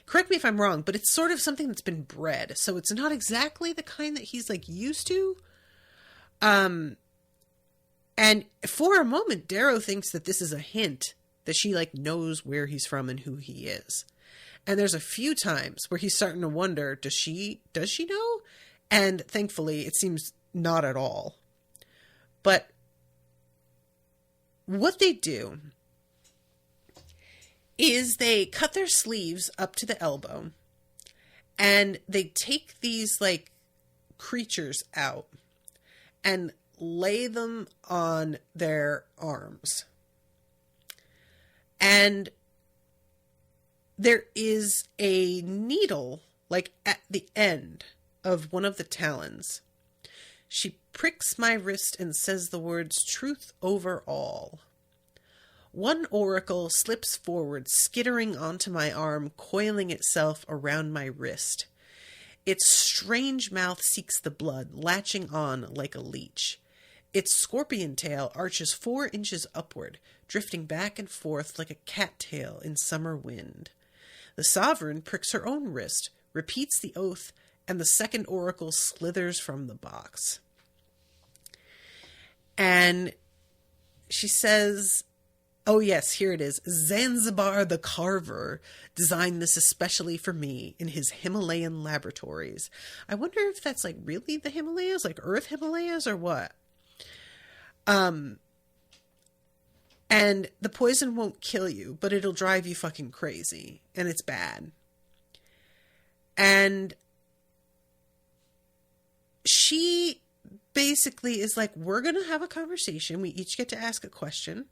correct me if I'm wrong, but it's sort of something that's been bred. So it's not exactly the kind that he's like used to. And for a moment, Darrow thinks that this is a hint that she like knows where he's from and who he is. And there's a few times where he's starting to wonder, does she know? And thankfully it seems not at all. But what they do is they cut their sleeves up to the elbow and they take these like creatures out and lay them on their arms. And there is a needle like at the end of one of the talons. She pricks my wrist and says the words, truth over all. One oracle slips forward, skittering onto my arm, coiling itself around my wrist. Its strange mouth seeks the blood, latching on like a leech. Its scorpion tail arches 4 inches upward, drifting back and forth like a cattail in summer wind. The Sovereign pricks her own wrist, repeats the oath, and the second oracle slithers from the box. And she says, oh yes, here it is. Zanzibar the Carver designed this especially for me in his Himalayan laboratories. I wonder if that's like really the Himalayas, like Earth Himalayas or what? And the poison won't kill you, but it'll drive you fucking crazy. And it's bad. And she basically is like, we're going to have a conversation. We each get to ask a question.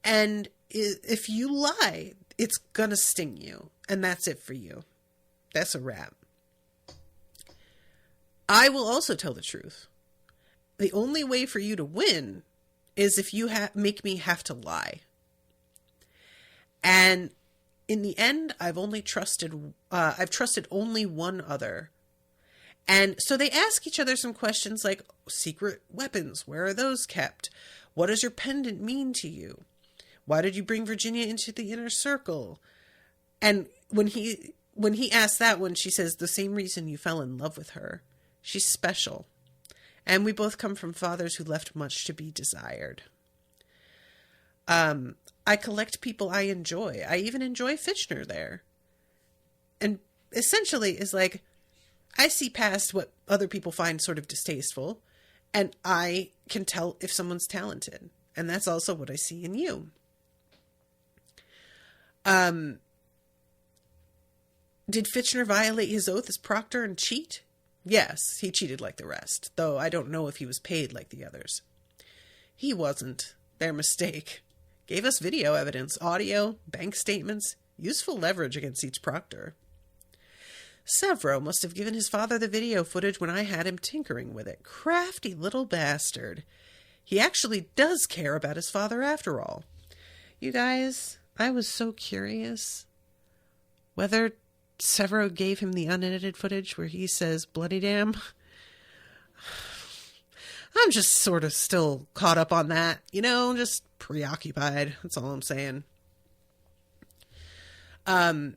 And if you lie, it's going to sting you. And that's it for you. That's a wrap. I will also tell the truth. The only way for you to win is if you make me have to lie. And in the end, I've trusted only one other. And so they ask each other some questions like, secret weapons, where are those kept? What does your pendant mean to you? Why did you bring Virginia into the inner circle? And when he asked that one, she says, the same reason you fell in love with her. She's special. And we both come from fathers who left much to be desired. I collect people I enjoy. I even enjoy Fitchner there. And essentially is like, I see past what other people find sort of distasteful, and I can tell if someone's talented. And that's also what I see in you. Did Fitchner violate his oath as proctor and cheat? Yes, he cheated like the rest, though I don't know if he was paid like the others. He wasn't. Their mistake. Gave us video evidence, audio, bank statements, useful leverage against each proctor. Severo must have given his father the video footage when I had him tinkering with it. Crafty little bastard. He actually does care about his father after all. You guys, I was so curious whether Severo gave him the unedited footage where he says, bloody damn. I'm just sort of still caught up on that, just preoccupied. That's all I'm saying. Are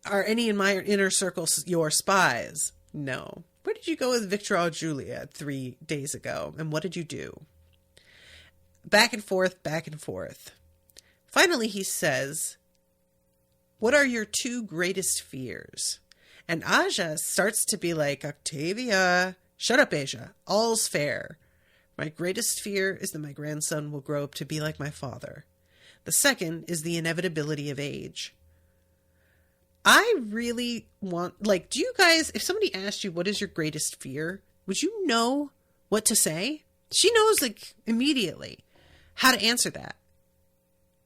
any in my inner circle your spies? No. Where did you go with Victor or Julia 3 days ago? And what did you do? Back and forth, back and forth. Finally, he says, what are your 2 greatest fears? And Aja starts to be like, Octavia, shut up, Aja. All's fair. My greatest fear is that my grandson will grow up to be like my father. The second is the inevitability of age. I really want, do you guys, if somebody asked you, what is your greatest fear? Would you know what to say? She knows, immediately how to answer that.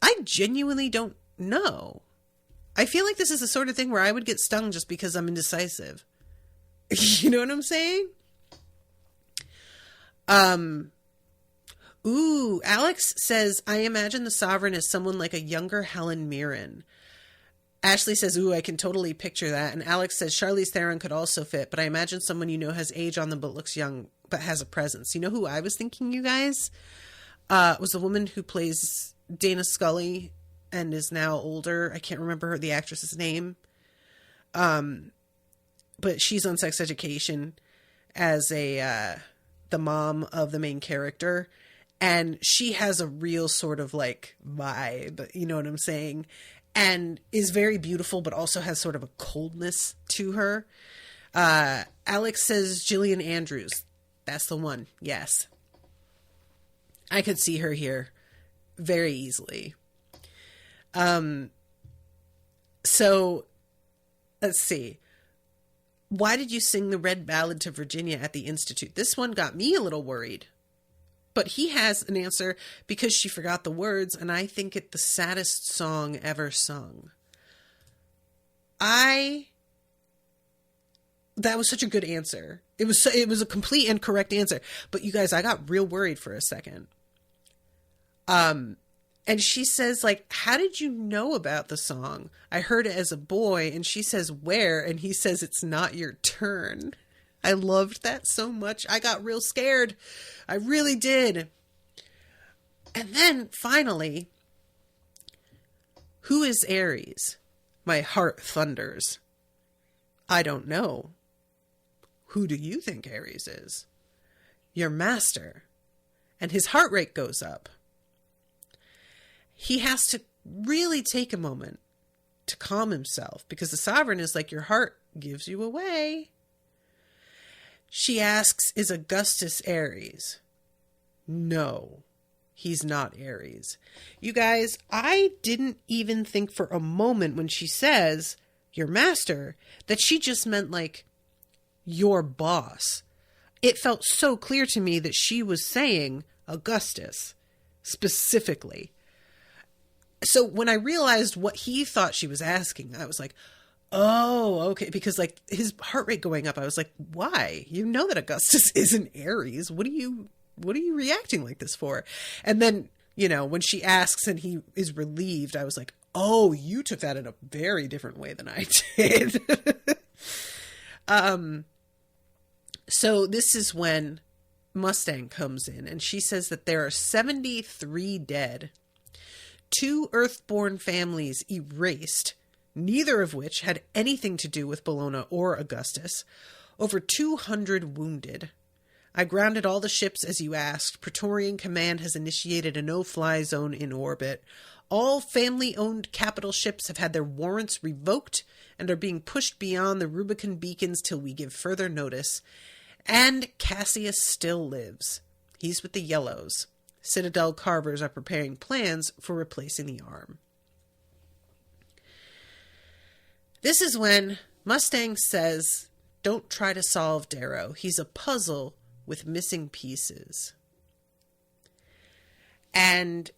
I genuinely don't know. I feel like this is the sort of thing where I would get stung just because I'm indecisive. You know what I'm saying? Alex says, I imagine the Sovereign as someone like a younger Helen Mirren. Ashley says, I can totally picture that. And Alex says, Charlize Theron could also fit, but I imagine someone has age on them but looks young but has a presence. You know who I was thinking, you guys? Was the woman who plays Dana Scully and is now older. I can't remember the actress's name. But she's on Sex Education as the mom of the main character. And she has a real sort of vibe, you know what I'm saying? And is very beautiful, but also has sort of a coldness to her. Alex says Gillian Andrews. That's the one. Yes. I could see her here very easily. So let's see. Why did you sing the Red Ballad to Virginia at the Institute? This one got me a little worried. But he has an answer because she forgot the words, and I think it the saddest song ever sung. That was such a good answer. It was a complete and correct answer. But you guys, I got real worried for a second. And she says, how did you know about the song? I heard it as a boy. And she says, where? And he says, it's not your turn. I loved that so much. I got real scared. I really did. And then finally, who is Aries? My heart thunders. I don't know. Who do you think Aries is? Your master. And his heart rate goes up. He has to really take a moment to calm himself because the Sovereign is like, your heart gives you away. She asks, is Augustus Aries? No, he's not Aries. You guys, I didn't even think for a moment when she says, your master, that she just meant your boss. It felt so clear to me that she was saying Augustus specifically. So when I realized what he thought she was asking, I was like, oh, okay. Because his heart rate going up, I was like, why? You know that Augustus isn't Aries. What are you reacting like this for? And then, when she asks and he is relieved, I was like, oh, you took that in a very different way than I did. So this is when Mustang comes in and she says that there are 73 dead, 2 Earthborn families erased, neither of which had anything to do with Bologna or Augustus, over 200 wounded. I grounded all the ships as you asked. Praetorian Command has initiated a no-fly zone in orbit. All family-owned capital ships have had their warrants revoked and are being pushed beyond the Rubicon beacons till we give further notice. And Cassius still lives. He's with the Yellows. Citadel carvers are preparing plans for replacing the arm. This is when Mustang says, don't try to solve Darrow. He's a puzzle with missing pieces. And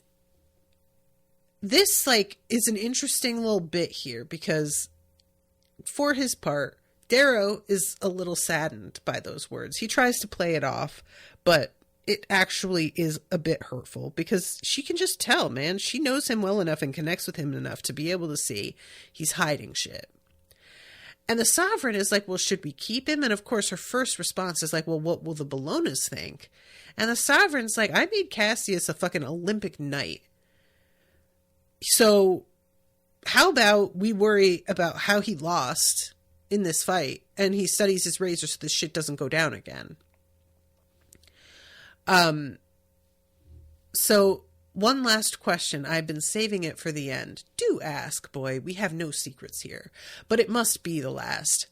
this, is an interesting little bit here because for his part, Darrow is a little saddened by those words. He tries to play it off, but it actually is a bit hurtful because she can just tell, man. She knows him well enough and connects with him enough to be able to see he's hiding shit. And the sovereign is like, well, should we keep him? And of course, her first response is like, well, what will the Bolognas think? And the sovereign's like, I made Cassius a fucking Olympic knight. So how about we worry about how he lost in this fight and he studies his razor so this shit doesn't go down again. So one last question. I've been saving it for the end. Do ask, boy. We have no secrets here, but it must be the last.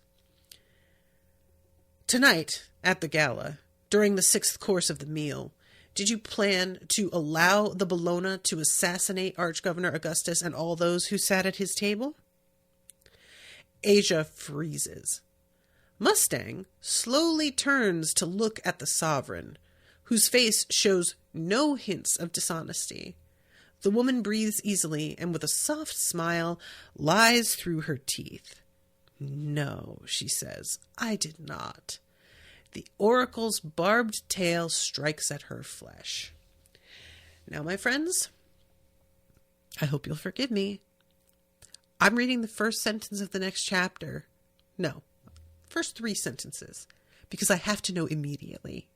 Tonight at the gala, during the 6th course of the meal, did you plan to allow the Bologna to assassinate Archgovernor Augustus and all those who sat at his table? Asia freezes. Mustang slowly turns to look at the sovereign, whose face shows no hints of dishonesty. The woman breathes easily and with a soft smile lies through her teeth. No, she says, I did not. The oracle's barbed tail strikes at her flesh. Now, my friends, I hope you'll forgive me. I'm reading the first sentence of the next chapter. No, first 3 sentences, because I have to know immediately.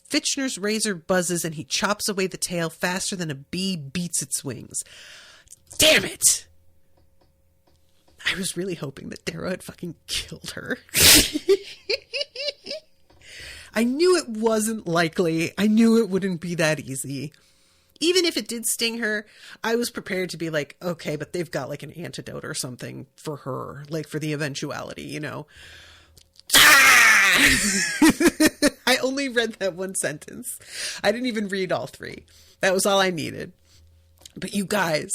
Fitchner's razor buzzes and he chops away the tail faster than a bee beats its wings. Damn it! I was really hoping that Darrow had fucking killed her. I knew it wasn't likely. I knew it wouldn't be that easy. Even if it did sting her, I was prepared to be like, okay, but they've got like an antidote or something for her, like for the eventuality, you know. Ah! I only read that one sentence. I didn't even read all 3. That was all I needed. But you guys,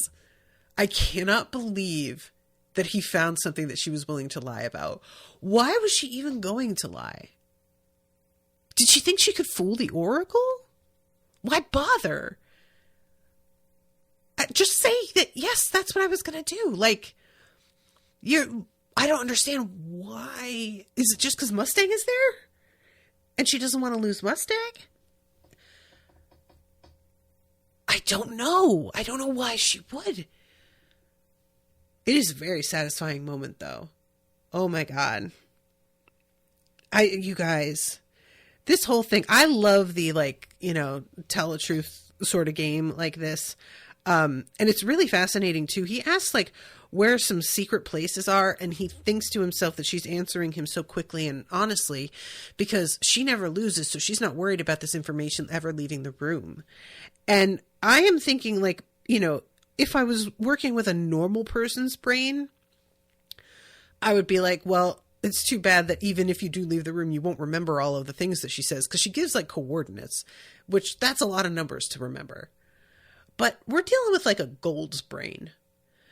I cannot believe that he found something that she was willing to lie about. Why was she even going to lie? Did she think she could fool the Oracle? Why bother? Just say that, yes, that's what I was going to do. Like, I don't understand why. Is it just because Mustang is there? And she doesn't want to lose Mustang? I don't know. I don't know why she would. It is a very satisfying moment, though. Oh my God. You guys, this whole thing, I love the, like, you know, tell the truth sort of game like this. And it's really fascinating too. He asks like where some secret places are, and he thinks to himself that she's answering him so quickly and honestly because she never loses. So she's not worried about this information ever leaving the room. And I am thinking like, you know, if I was working with a normal person's brain, I would be like, well, it's too bad that even if you do leave the room, you won't remember all of the things that she says, because she gives like coordinates, which that's a lot of numbers to remember. But we're dealing with like a Gold's brain.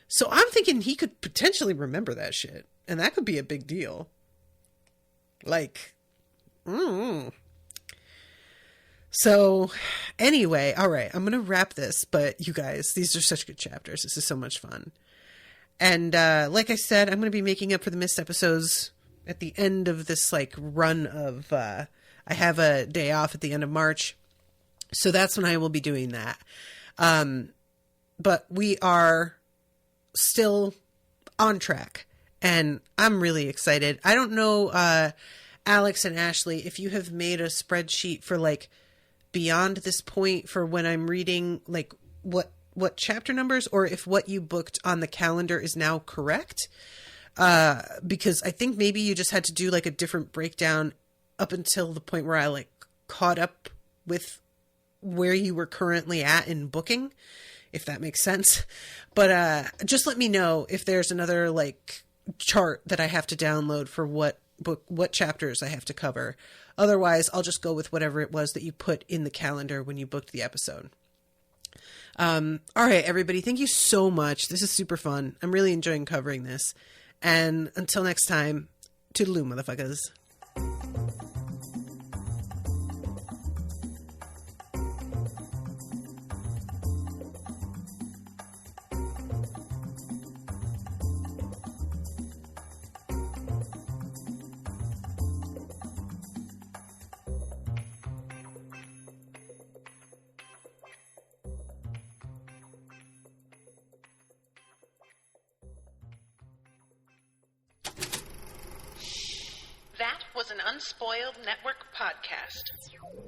So I'm thinking he could potentially remember that shit. And that could be a big deal. Like, So anyway, all right, I'm going to wrap this. But you guys, these are such good chapters. This is so much fun. And like I said, I'm going to be making up for the missed episodes at the end of this like run of, I have a day off at the end of March. So that's when I will be doing that. But we are still on track and I'm really excited. I don't know, Alex and Ashley, if you have made a spreadsheet for like beyond this point for when I'm reading, like what chapter numbers, or if what you booked on the calendar is now correct. Because I think maybe you just had to do like a different breakdown up until the point where I like caught up with where you were currently at in booking, if that makes sense. But just let me know if there's another like chart that I have to download for what chapters I have to cover. Otherwise, I'll just go with whatever it was that you put in the calendar when you booked the episode. All right, everybody. Thank you so much. This is super fun. I'm really enjoying covering this. And until next time, toodaloo, motherfuckers. an Unspoiled Network podcast.